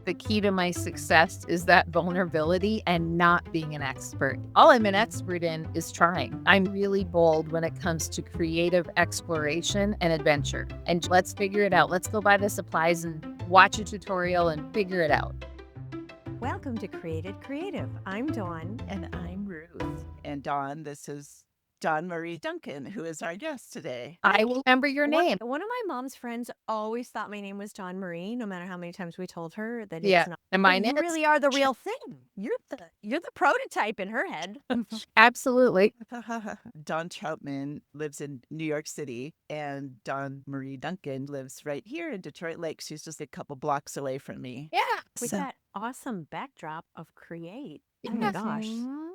the key to my success is that vulnerability and not being an expert. All I'm an expert in is trying. I'm really bold when it comes to creative exploration and adventure. And let's figure it out. Let's go buy the supplies and watch a tutorial and figure it out. Welcome to Created Creative. I'm Dawn. And I'm Ruth. And Dawn, this is Marie Duncan, who is our guest today. I will remember your name. One of my mom's friends always thought my name was Dawn Marie, no matter how many times we told her that Yeah. it's not. And mine You is. really are the real thing. You're the prototype in her head. Absolutely. Dawn Troutman lives in New York City, and Dawn Marie Duncan lives right here in Detroit Lake. She's just a couple blocks away from me. Yeah. With that awesome backdrop of Create. Oh my Yeah. gosh.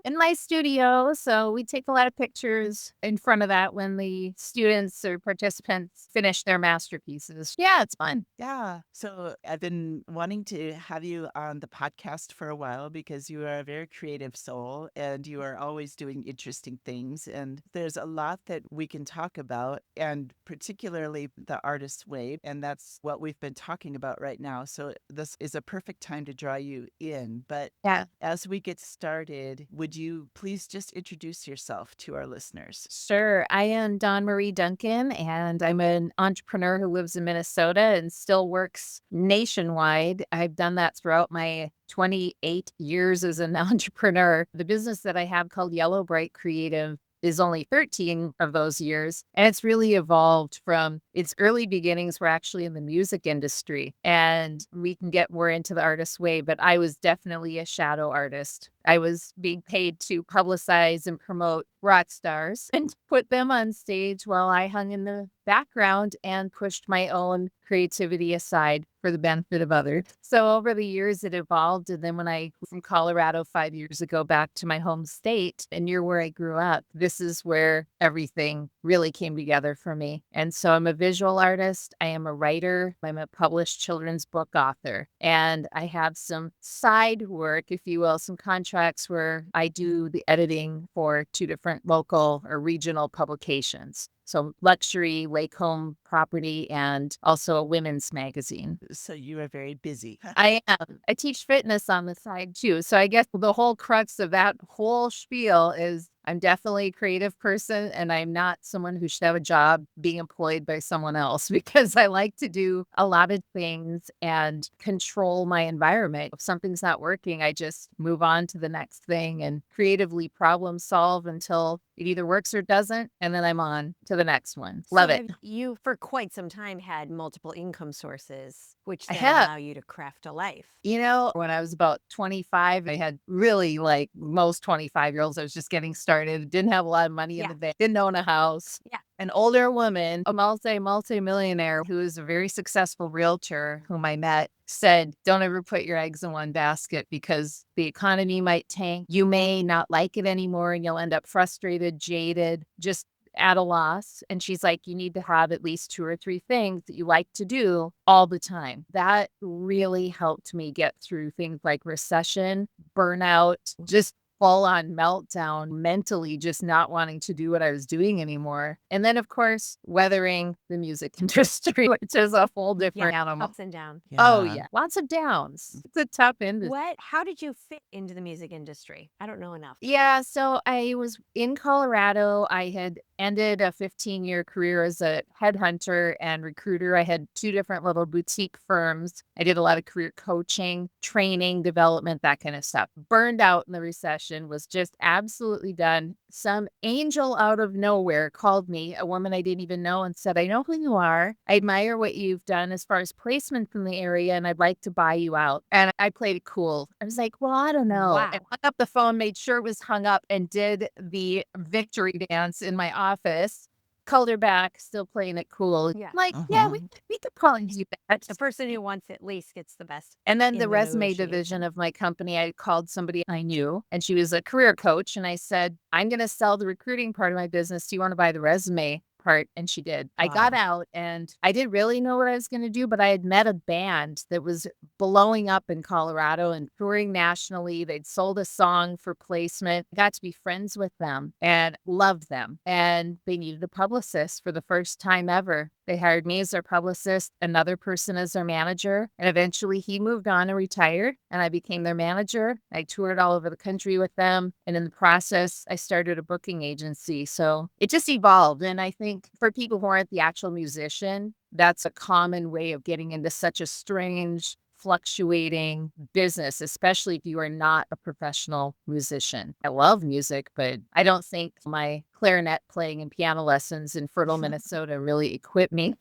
In my studio. So we take a lot of pictures in front of that when the students or participants finish their masterpieces. Yeah, it's fun. Yeah. So I've been wanting to have you on the podcast for a while because you are a very creative soul and you are always doing interesting things. And there's a lot that we can talk about, and particularly the artist's way. And that's what we've been talking about right now. So this is a perfect time to draw you in. But Yeah. as we get started, would you please just introduce yourself to our listeners? Sure. I am Dawn Marie Duncan, and I'm an entrepreneur who lives in Minnesota and still works nationwide. I've done that throughout my 28 years as an entrepreneur. The business that I have called Yellow Bright Creative is only 13 of those years. And it's really evolved from its early beginnings were actually in the music industry. And we can get more into the artist way, but I was definitely a shadow artist. I was being paid to publicize and promote rock stars and put them on stage while I hung in the background and pushed my own creativity aside for the benefit of others. So over the years, it evolved. And then when I moved from Colorado 5 years ago back to my home state and near where I grew up, this is where everything really came together for me. And so I'm a visual artist. I am a writer. I'm a published children's book author. And I have some side work, if you will, some contracts where I do the editing for 2 different local or regional publications. So luxury, lake home property, and also a women's magazine. So you are very busy. I am. I teach fitness on the side too. So I guess the whole crux of that whole spiel is I'm definitely a creative person, and I'm not someone who should have a job being employed by someone else because I like to do a lot of things and control my environment. If something's not working, I just move on to the next thing and creatively problem solve until it either works or doesn't. And then I'm on to the next one. Love it. You, for quite some time, had multiple income sources, which I then have. allow you to craft a life. You know, when I was about 25, I had really like most 25-year-olds, I was just getting started, didn't have a lot of money in Yeah. the bank, didn't own a house. Yeah. An older woman, a multi-millionaire who is a very successful realtor whom I met said, don't ever put your eggs in one basket because the economy might tank. You may not like it anymore and you'll end up frustrated, jaded, just at a loss. And she's like, you need to have at least 2 or 3 things that you like to do all the time. That really helped me get through things like recession, burnout, just full on meltdown, mentally just not wanting to do what I was doing anymore. And then, of course, weathering the music industry, which is a whole different animal. Ups and downs. Oh, yeah. Lots of downs. It's a tough industry. How did you fit into the music industry? I don't know enough. Yeah, so I was in Colorado. I had ended a 15-year career as a headhunter and recruiter. I had 2 different little boutique firms. I did a lot of career coaching, training, development, that kind of stuff. Burned out in the recession, was just absolutely done. Some angel out of nowhere called me, a woman I didn't even know, and said, I know who you are. I admire what you've done as far as placements in the area, and I'd like to buy you out. And I played it cool. I was like, well, I don't know. Wow. I hung up the phone, made sure it was hung up, and did the victory dance in my office. Called her back, still playing it cool. Yeah. Like, yeah, we could probably do that. The person who wants it least gets the best. And then in the the resume negotiation. division of my company, I called somebody I knew, and she was a career coach. And I said, I'm going to sell the recruiting part of my business. Do you want to buy the resume part? And she did. I got out and I didn't really know what I was going to do, but I had met a band that was blowing up in Colorado and touring nationally. They'd sold a song for placement. I got to be friends with them and loved them. And they needed a publicist for the first time ever. They hired me as their publicist, another person as their manager, and eventually he moved on and retired, and I became their manager. I toured all over the country with them, and in the process, I started a booking agency. So it just evolved, and I think for people who aren't the actual musician, that's a common way of getting into such a strange, fluctuating business, especially if you are not a professional musician. I love music, but I don't think my clarinet playing and piano lessons in Fertile, Minnesota really equip me.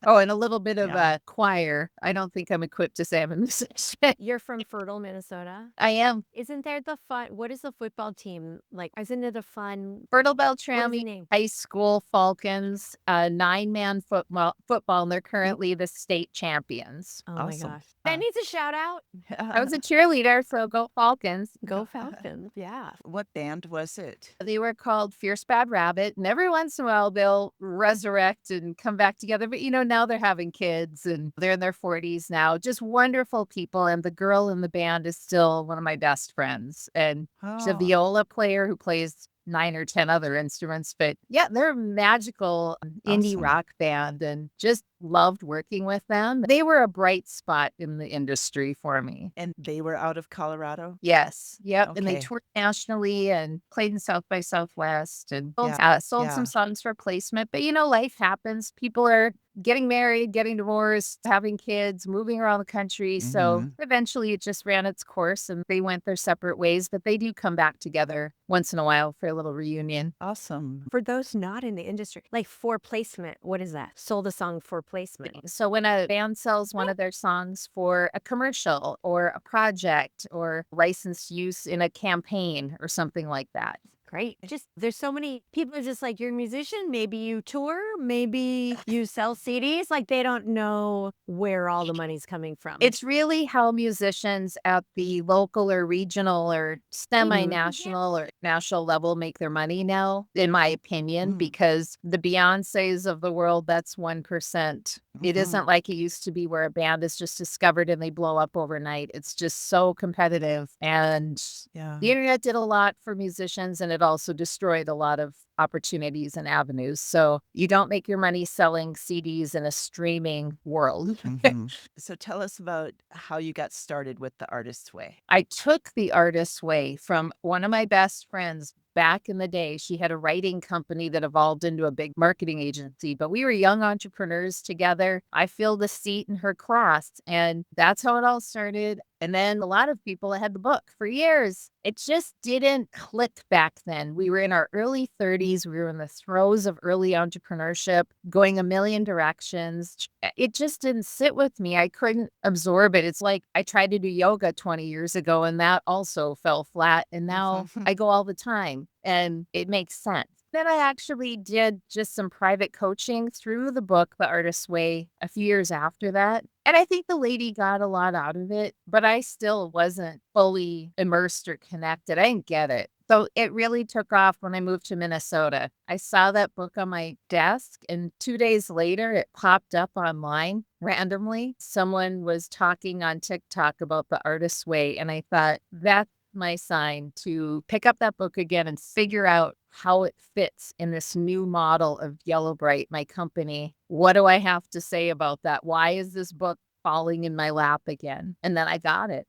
Oh, and a little bit of Yeah. a choir. I don't think I'm equipped to say I'm a musician. You're from Fertile, Minnesota? I am. Isn't there the fun what is the football team like? Isn't it a fun Fertile what is the Beltrami name? High School Falcons, 9-man football, and they're currently the state champions. Oh my Awesome. gosh. That needs a shout out. I was a cheerleader, so go Falcons. Go Falcons. Yeah. What band was it? They were called Fierce Bad Rabbit, and every once in a while they'll resurrect and come back together. But now they're having kids and they're in their 40s now. Just wonderful people. And the girl in the band is still one of my best friends. And she's a Oh, viola player who plays 9 or 10 other instruments. But yeah, they're a magical indie awesome. rock band and just loved working with them. They were a bright spot in the industry for me. And they were out of Colorado? Yes. Yep. And they Okay. toured nationally and played in South by Southwest and sold, Yeah. sold some Yeah. songs for placement. But life happens. People are getting married, getting divorced, having kids, moving around the country. So hmm eventually it just ran its course and they went their separate ways. But they do come back together once in a while for a little reunion. Awesome. For those not in the industry, like for placement, what is that? Sold a song for placement. So when a band sells one of their songs for a commercial or a project or licensed use in a campaign or something like that. Great. There's so many people are just like, you're a musician, maybe you tour, maybe you sell CDs. Like they don't know where all the money's coming from. It's really how musicians at the local or regional or semi-national or national level make their money now, in my opinion, Mm. because the Beyoncés of the world, that's 1%. It Mhm. isn't like it used to be where a band is just discovered and they blow up overnight. It's just so competitive. And Yeah. the internet did a lot for musicians and it also destroyed a lot of opportunities and avenues. So you don't make your money selling CDs in a streaming world. Mhm. So tell us about how you got started with the Artist's Way. I took the Artist's Way from one of my best friends back in the day. She had a writing company that evolved into a big marketing agency, but we were young entrepreneurs together. I filled a seat in her class, and that's how it all started. And then a lot of people had the book for years. It just didn't click back then. We were in our early 30s. We were in the throes of early entrepreneurship, going a million directions. It just didn't sit with me. I couldn't absorb it. It's like I tried to do yoga 20 years ago and that also fell flat. And now I go all the time and it makes sense. Then I actually did just some private coaching through the book, The Artist's Way, a few years after that. And I think the lady got a lot out of it, but I still wasn't fully immersed or connected. I didn't get it. So it really took off when I moved to Minnesota. I saw that book on my desk, and 2 days later, it popped up online randomly. Someone was talking on TikTok about The Artist's Way, and I thought, that's my sign to pick up that book again and figure out how it fits in this new model of Yellow Bright, my company. What do I have to say about that? Why is this book falling in my lap again? And then I got it.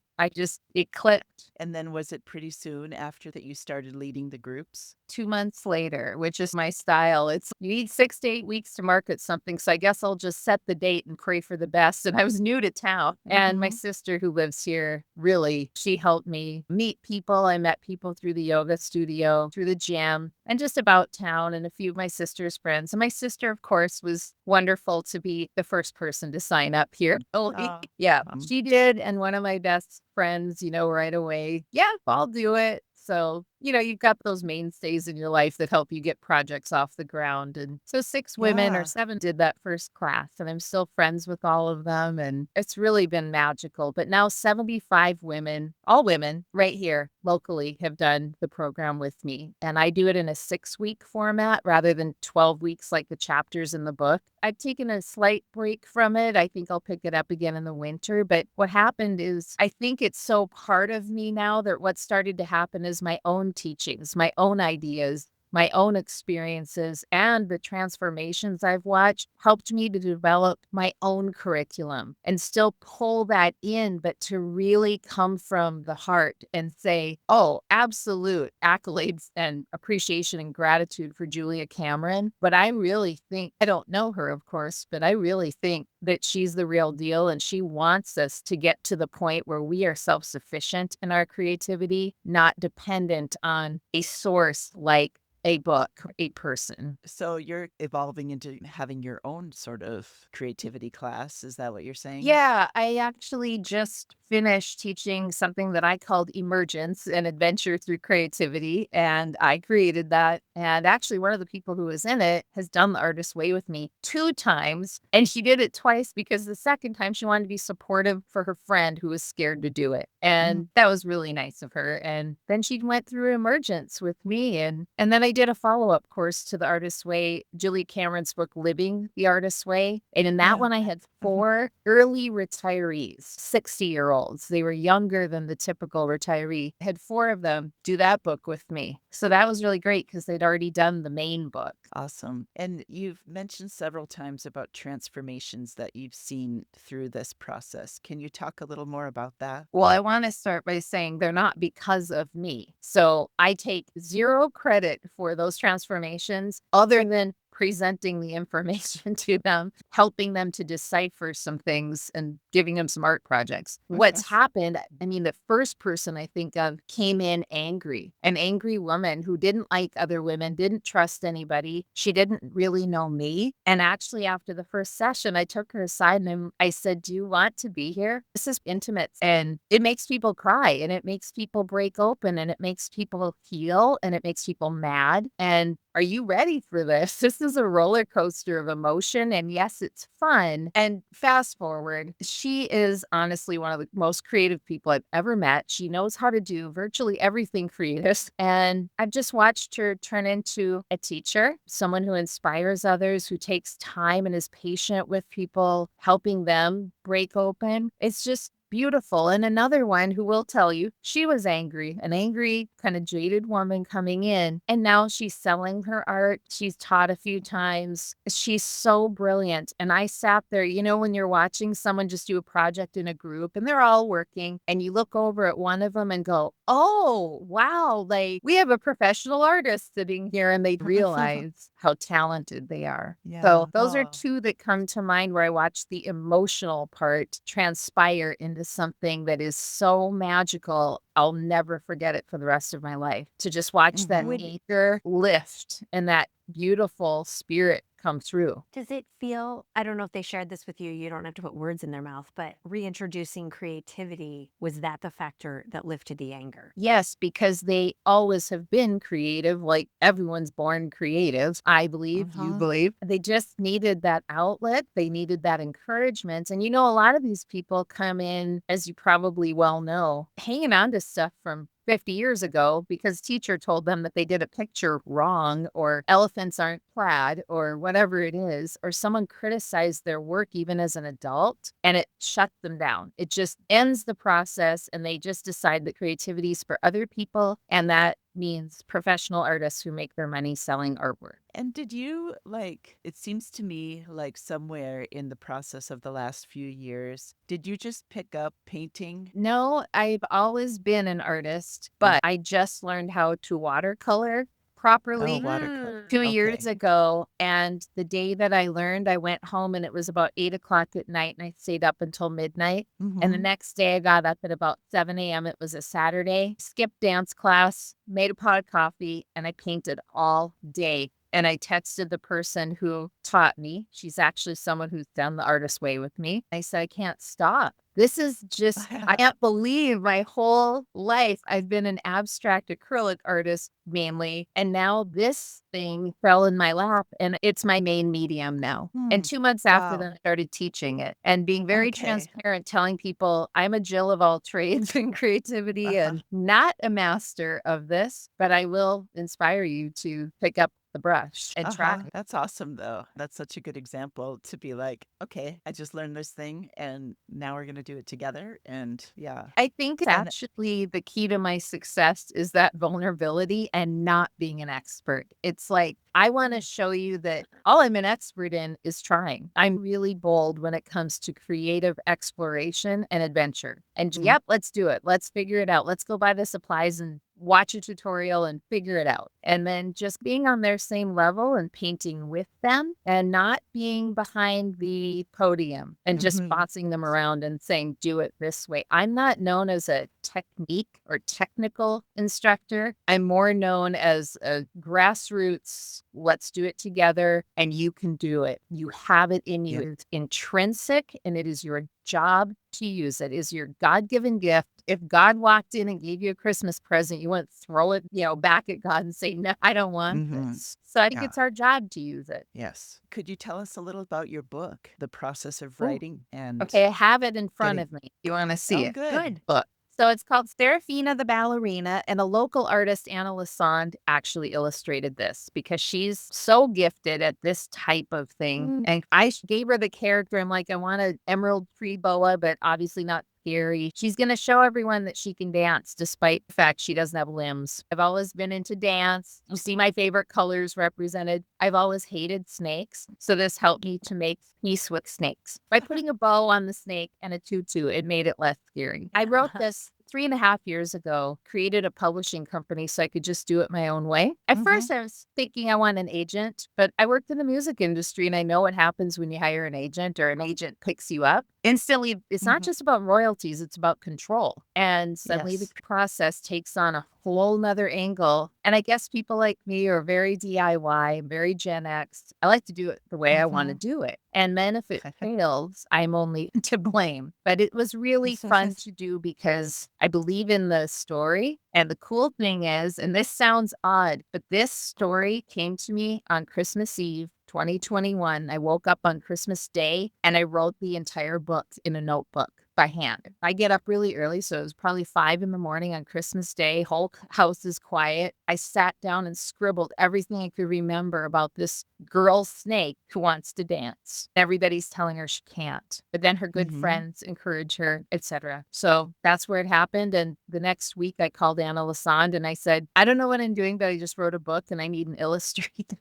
It clicked. And then was it pretty soon after that you started leading the groups? 2 months later, which is my style. It's you need 6 to 8 weeks to market something, so I guess I'll just set the date and pray for the best, and I was new to town, and my Mhm. sister who lives here, really, she helped me meet people. I met people through the yoga studio, through the gym, and just about town, and a few of my sister's friends, and my sister, of course, was wonderful to be the first person to sign up here. Oh, Oh, yeah, um, she did, and one of my best friends, right away, "Yeah, I'll do it." So, you've got those mainstays in your life that help you get projects off the ground. And so 6 women or yeah. 7 did that first class, and I'm still friends with all of them. And it's really been magical. But now 75 women, all women right here locally, have done the program with me. And I do it in a 6-week format rather than 12 weeks like the chapters in the book. I've taken a slight break from it. I think I'll pick it up again in the winter. But what happened is I think it's so part of me now that what started to happen is my own teachings, my own ideas my own experiences and the transformations I've watched helped me to develop my own curriculum and still pull that in, but to really come from the heart and say, oh, absolute accolades and appreciation and gratitude for Julia Cameron. But I really think, I don't know her, of course, but I really think that she's the real deal. And she wants us to get to the point where we are self sufficient in our creativity, not dependent on a source like a book or a person. So you're evolving into having your own sort of creativity class. Is that what you're saying? Yeah, I actually just finished teaching something that I called Emergence and Adventure Through Creativity. And I created that. And actually, one of the people who was in it has done the Artist Way with me 2 times. And she did it twice because the second time she wanted to be supportive for her friend who was scared to do it. Mhm. And that was really nice of her. And then she went through Emergence with me. And then I did a follow-up course to the Artist Way, Julie Cameron's book, Living the Artist Way. And in that Yeah. one, I had Mhm. 4 early retirees, 60-year-olds. They were younger than the typical retiree. I had 4 of them do that book with me. So that was really great because they'd already done the main book. Awesome. And you've mentioned several times about transformations that you've seen through this process. Can you talk a little more about that? Well, I want to start by saying they're not because of me. So I take 0 credit for those transformations other than presenting the information to them, helping them to decipher some things and giving them some art projects. What's happened, I mean, the first person I think of came in angry, an angry woman who didn't like other women, didn't trust anybody. She didn't really know me. And actually, after the first session, I took her aside and I said, do you want to be here? This is intimate and it makes people cry and it makes people break open and it makes people heal and it makes people mad. And are you ready for this? This is a roller coaster of emotion. And yes, it's fun. And fast forward, she is honestly one of the most creative people I've ever met. She knows how to do virtually everything creative. And I've just watched her turn into a teacher, someone who inspires others, who takes time and is patient with people, helping them break open. It's just beautiful. And another one who will tell you she was angry, an angry, kind of jaded woman coming in. And now she's selling her art. She's taught a few times. She's so brilliant. And I sat there, you know, when you're watching someone just do a project in a group and they're all working, and you look over at one of them and go, oh, wow, like we have a professional artist sitting here, and they realize how talented they are. Yeah. So those are Oh. 2 that come to mind where I watch the emotional part transpire into something that is so magical. I'll never forget it for the rest of my life. To just watch that Mhm. Would anger lift and that beautiful spirit come through. Does it feel, I don't know if they shared this with you, you don't have to put words in their mouth, but reintroducing creativity, was that the factor that lifted the anger? Yes, because they always have been creative, like everyone's born creative, I believe, you Uh-huh. believe. They just needed that outlet. They needed that encouragement. And you know, a lot of these people come in, as you probably well know, hanging on to stuff from 50 years ago because teacher told them that they did a picture wrong or elephants aren't plaid or whatever it is, or someone criticized their work even as an adult and it shut them down. It just ends the process and they just decide that creativity is for other people, and that means professional artists who make their money selling artwork. And did you like, it seems to me like somewhere in the process of the last few years, did you just pick up painting? No, I've always been an artist, Mm. but I just learned how to watercolor Oh, properly watercolor. 2 years Okay. ago, and the day that I learned, I went home and it was about 8 o'clock at night, and I stayed up until midnight, and the Mm-hmm. next day I got up at about 7 a.m. It was a Saturday, skipped dance class, made a pot of coffee, and I painted all day, and I texted the person who taught me. She's actually someone who's done the Artist Way with me. I said, "I can't stop. This is just I can't believe my whole life I've been an abstract acrylic artist mainly, and now this thing fell in my lap, and it's my main medium now." And Hmm. 2 months after Wow. that, I started teaching it and being very Okay. transparent, telling people I'm a Jill of all trades and creativity Uh-huh. and not a master of this, but I will inspire you to pick up the brush and try. That's awesome, though. That's such a good example to be like, okay, I just learned this thing and now we're going to do it together. And yeah. I think And actually the key to my success is that vulnerability and not being an expert. It's like, I want to show you that all I'm an expert in is trying. I'm really bold when it comes to creative exploration and adventure. And mm, yep, let's do it. Let's figure it out. Let's go buy the supplies and watch a tutorial and figure it out. And then just being on their same level and painting with them and not being behind the podium and just mhm, bossing them around and saying, do it this way. I'm not known as a technique or technical instructor. I'm more known as a grassroots, let's do it together and you can do it. You have it in you. yeah. It's intrinsic and it is your job to use it. Is your God-given gift. If God walked in and gave you a Christmas present, you wouldn't throw it, back at God and say, no, I don't want hmm this. So I think Yeah. it's our job to use it. Yes. Could you tell us a little about your book, the process of Ooh, writing and okay, I have it in front getting? of me. You want to see Oh, it? good. Good. Book. So it's called Serafina the Ballerina, and a local artist, Anna Lasande, actually illustrated this because she's so gifted at this type of thing. And I gave her the character. I'm like, I want an emerald tree boa, but obviously not scary. She's going to show everyone that she can dance despite the fact she doesn't have limbs. I've always been into dance. You see my favorite colors represented. I've always hated snakes. So this helped me to make peace with snakes. By putting a bow on the snake and a tutu, it made it less scary. I wrote this 3.5 years ago, created a publishing company so I could just do it my own way. At hmm first, I was thinking I want an agent, but I worked in the music industry and I know what happens when you hire an agent or an agent picks you up. Instantly, it's not hmm just about royalties, it's about control. And suddenly the Yes. process takes on a whole nother angle. And I guess people like me are very DIY, very Gen X. I like to do it the way I want to hmm do it. And then if it fails, I'm only to blame. But it was really fun to do because I believe in the story. And the cool thing is, and this sounds odd, but this story came to me on Christmas Eve, 2021. I woke up on Christmas Day and I wrote the entire book in a notebook by hand. I get up really early, so it was probably 5 in the morning on Christmas Day. Whole house is quiet. I sat down and scribbled everything I could remember about this girl snake who wants to dance. Everybody's telling her she can't, but then her good hmm friends encourage her, etc. So that's where it happened. And the next week, I called Anna Lasande and I said, I don't know what I'm doing, but I just wrote a book and I need an illustrator.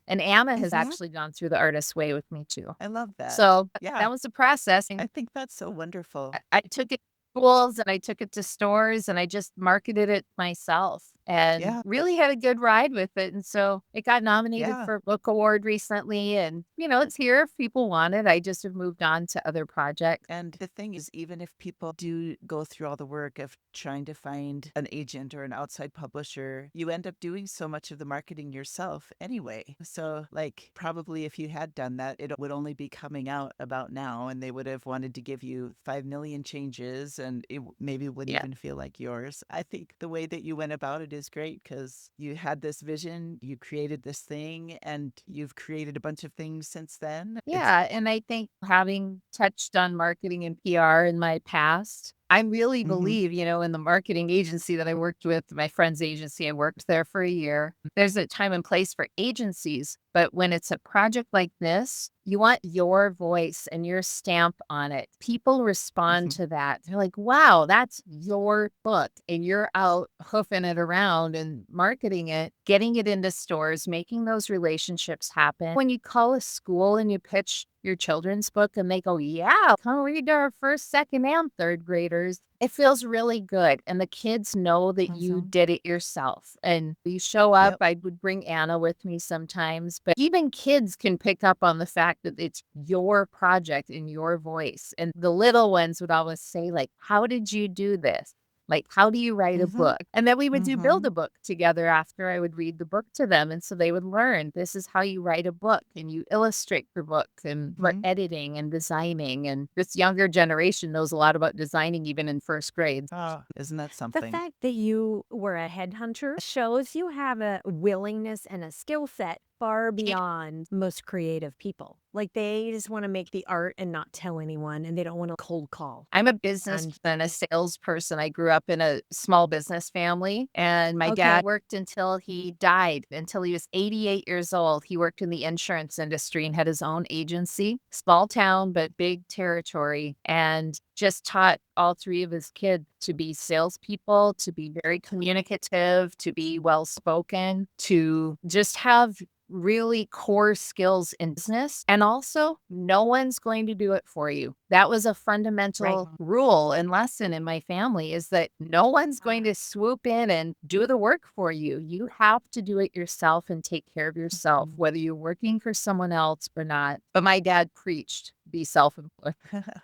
And Anna has hmm actually gone through the artist's way with me too. I love that. So Yeah. that was the process. I think that's so wonderful. I took it to schools and I took it to stores and I just marketed it myself and Yeah. really had a good ride with it. And so it got nominated Yeah. for a book award recently. And, it's here if people want it. I just have moved on to other projects. And the thing is, even if people do go through all the work of trying to find an agent or an outside publisher, you end up doing so much of the marketing yourself anyway. So, like, probably if you had done that, it would only be coming out about now, and they would have wanted to give you 5 million changes, and it maybe wouldn't Yeah. even feel like yours. I think the way that you went about it is great because you had this vision, you created this thing, and you've created a bunch of things since then. It's, Yeah, and I think having touched on marketing and PR in my past, I really hmm believe, in the marketing agency that I worked with, my friend's agency, I worked there for a year. There's a time and place for agencies, but when it's a project like this, you want your voice and your stamp on it. People respond to that. They're like, wow, that's your book. And you're out hoofing it around and marketing it, getting it into stores, making those relationships happen. When you call a school and you pitch your children's book and they go, yeah, come read our first, second, and third graders. It feels really good. And the kids know that you hmm did it yourself. And you show up, Yep. I would bring Anna with me sometimes, but even kids can pick up on the fact that it's your project and your voice. And the little ones would always say, like, how did you do this? Like, how do you write a hmm book? And then we would do build hmm a book together after I would read the book to them. And so they would learn this is how you write a book and you illustrate your book and for hmm editing and designing. And this younger generation knows a lot about designing even in first grade. Oh, isn't that The something? fact that you were a headhunter shows you have a willingness and a skill set far beyond most creative people. Like they just want to make the art and not tell anyone, and they don't want to cold call. I'm a business And and a salesperson. I grew up in a small business family, and my okay, dad worked until he died, until he was 88 years old. He worked in the insurance industry and had his own agency, small town, but big territory, and just taught all three of his kids to be salespeople, to be very communicative, to be well spoken, to just have really core skills in business. And also, no one's going to do it for you. That was a right. fundamental rule and lesson in my family, is that no one's going to swoop in and do the work for you. You have to do it yourself and take care of yourself, Mhm. whether you're working for someone else or not. But my dad preached, be self-employed.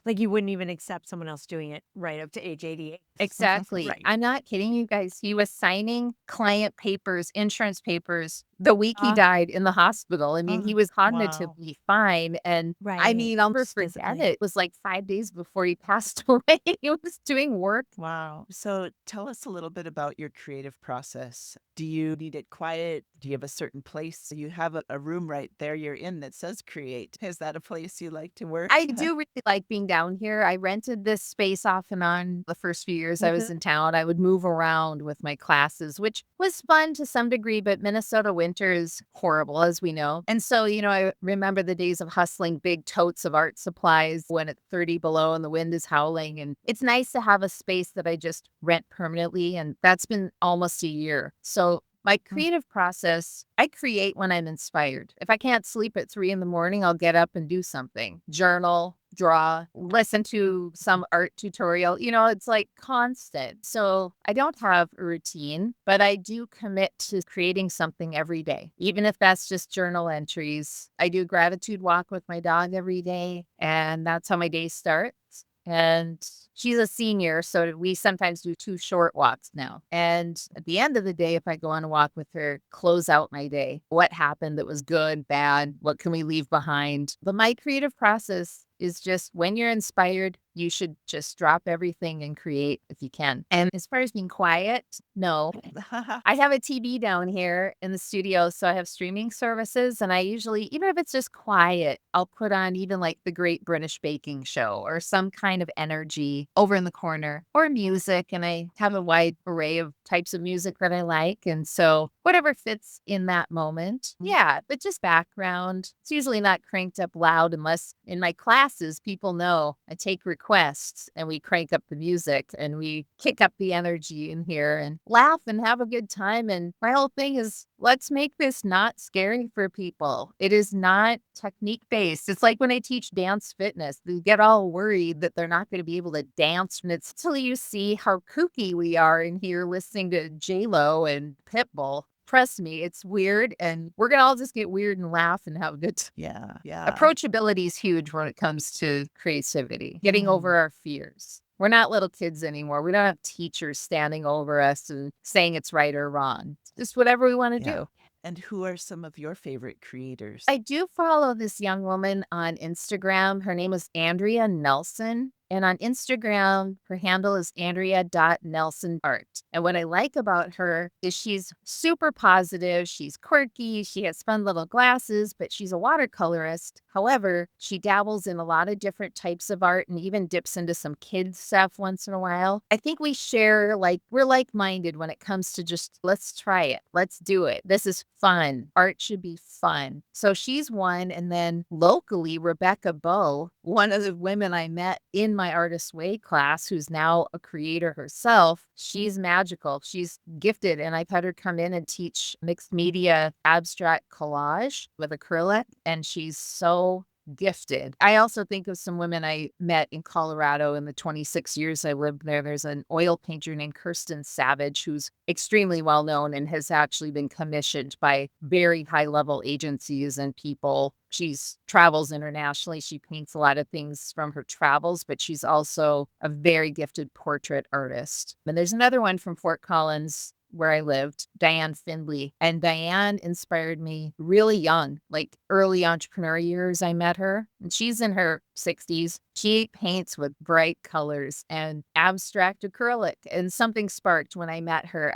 Like you wouldn't even accept someone else doing it right up to age 88. Exactly. Right. I'm not kidding you guys. He was signing client papers, insurance papers the week he Uh, died in the hospital. I mean, he was Wow. cognitively fine. And I right. mean, I'll never Just forget physically. it. It was like 5 days before he passed away. He was doing work. Wow. So tell us a little bit about your creative process. Do you need it quiet? Do you have a certain place? You have a room right there you're in that says create. Is that a place you like to work? I do really like being down here. I rented this space off and on the first few years I was Mhm. in town. I would move around with my classes, which was fun to some degree, but Minnesota winter is horrible, as we know. And so, I remember the days of hustling big totes of art supplies when it's 30 below and the wind is howling. And it's nice to have a space that I just rent permanently. And that's been almost a year. So my Mm. creative process, I create when I'm inspired. If I can't sleep at 3 in the morning, I'll get up and do something, journal, draw, listen to some art tutorial. It's like constant. So I don't have a routine, but I do commit to creating something every day, even if that's just journal entries. I do gratitude walk with my dog every day, and that's how my day starts. And she's a senior, so we sometimes do 2 short walks now. And at the end of the day, if I go on a walk with her, close out my day. What happened that was good, bad? What can we leave behind? But my creative process is just when you're inspired, you should just drop everything and create if you can. And as far as being quiet, no. I have a TV down here in the studio, so I have streaming services, and I usually, even if it's just quiet, I'll put on even like the Great British Baking Show or some kind of energy over in the corner, or music. And I have a wide array of types of music that I like. And so whatever fits in that moment. Yeah, but just background. It's usually not cranked up loud unless in my classes, people know I take requests and we crank up the music and we kick up the energy in here and laugh and have a good time. And my whole thing is, let's make this not scary for people. It is not technique based. It's like when I teach dance fitness, they get all worried that they're not going to be able to dance. And it's till you see how kooky we are in here listening to J-Lo and Pitbull. Trust me, it's weird, and we're gonna all just get weird and laugh and have a good Yeah. Yeah. Approachability is huge when it comes to creativity, getting Mm. over our fears. We're not little kids anymore. We don't have teachers standing over us and saying it's right or wrong. It's just whatever we want to Yeah. do. And who are some of your favorite creators? I do follow this young woman on Instagram. Her name is Andrea Nelson. And on Instagram, her handle is andrea.nelsonart. And what I like about her is she's super positive. She's quirky. She has fun little glasses, but she's a watercolorist. However, she dabbles in a lot of different types of art and even dips into some kids stuff once in a while. I think we share, we're like-minded when it comes to just, let's try it. Let's do it. This is fun. Art should be fun. So she's one. And then locally, Rebecca Bow, one of the women I met in my Artist Way class, who's now a creator herself, she's magical. She's gifted. And I've had her come in and teach mixed media abstract collage with acrylic. And she's so gifted. I also think of some women I met in Colorado in the 26 years I lived there. There's an oil painter named Kirsten Savage who's extremely well known and has actually been commissioned by very high level agencies and people. She's travels internationally. She paints a lot of things from her travels, but she's also a very gifted portrait artist. And there's another one from Fort Collins, where I lived, Diane Findley. And Diane inspired me really young, like early entrepreneur years. I met her, and she's in her 60s. She paints with bright colors and abstract acrylic, and something sparked when I met her.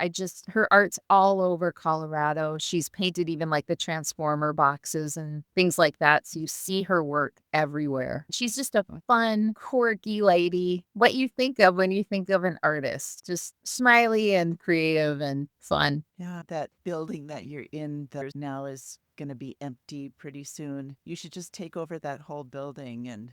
Her art's all over Colorado. She's painted even like the Transformer boxes and things like that. So you see her work everywhere. She's just a fun, quirky lady. What you think of when you think of an artist, just smiley and creative and fun. Yeah, that building that you're in there now is going to be empty pretty soon. You should just take over that whole building and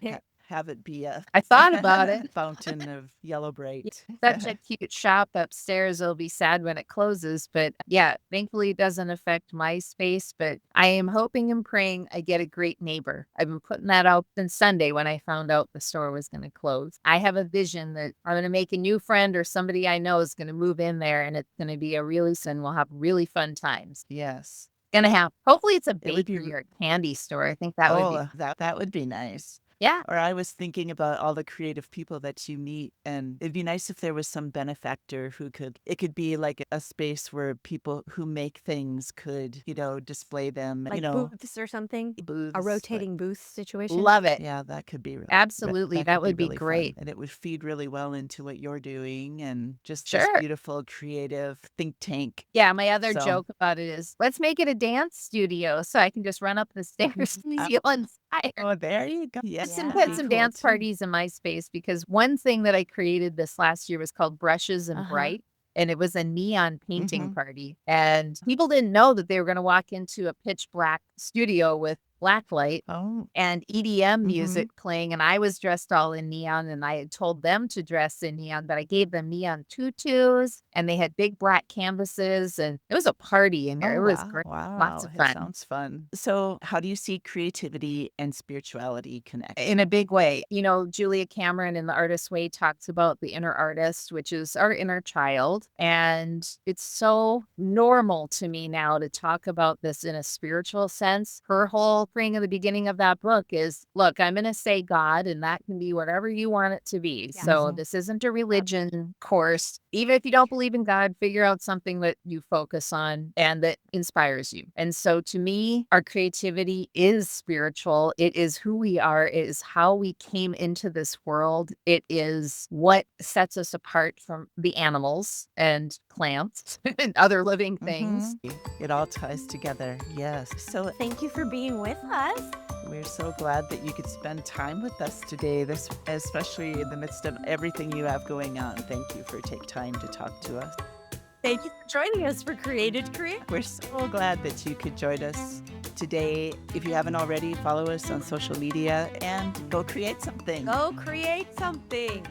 have it be a I thought about it. fountain of yellow bright. Such a cute shop upstairs. It'll be sad when it closes, but yeah, thankfully it doesn't affect my space, but I am hoping and praying I get a great neighbor. I've been putting that out since Sunday when I found out the store was going to close. I have a vision that I'm going to make a new friend or somebody I know is going to move in there, and it's going to be a really fun, we'll have really fun times. Yes. Gonna have, hopefully it's a It would be bakery or a candy store. I think that would be, that would be nice. yeah. Or I was thinking about all the creative people that you meet, and it'd be nice if there was some benefactor who it could be like a space where people who make things could, display them, Like booths or something? booths. A rotating booth situation? Love it. Yeah, that could be Absolutely. That could would be really fun. great. And it would feed really well into what you're doing and just Sure. this beautiful, creative think tank. Yeah, my other So- joke about it is, let's make it a dance studio so I can just run up the stairs and feel inspired. Oh, there you go. Yes. And Yeah. put Be some cool, dance too. parties in my space, because one thing that I created this last year was called Brushes and Uh-huh. Bright. And it was a neon painting Mhm. party. And people didn't know that they were going to walk into a pitch black studio with black light Oh, and EDM music playing. And I was dressed all in neon, and I had told them to dress in neon, but I gave them neon tutus, and they had big black canvases, and it was a party in there. It was wow. great. Wow. Lots of It fun. sounds fun. So, how do you see creativity and spirituality connect? In a big way. Julia Cameron in The Artist's Way talks about the inner artist, which is our inner child. And it's so normal to me now to talk about this in a spiritual sense. Her whole thing at the beginning of that book is, look, I'm going to say God, and that can be whatever you want it to be. Yeah. So this isn't a religion course. Even if you don't believe in God, figure out something that you focus on and that inspires you. And so to me, our creativity is spiritual. It is who we are. It is how we came into this world. It is what sets us apart from the animals and plants and other living things. It all ties together. Yes. So, Thank you for being with us. we're so glad that you could spend time with us today, especially in the midst of everything you have going on. Thank you for taking time to talk to us. Thank you for joining us for Created Career. We're so glad that you could join us today. If you haven't already, follow us on social media and go create something. Go create something.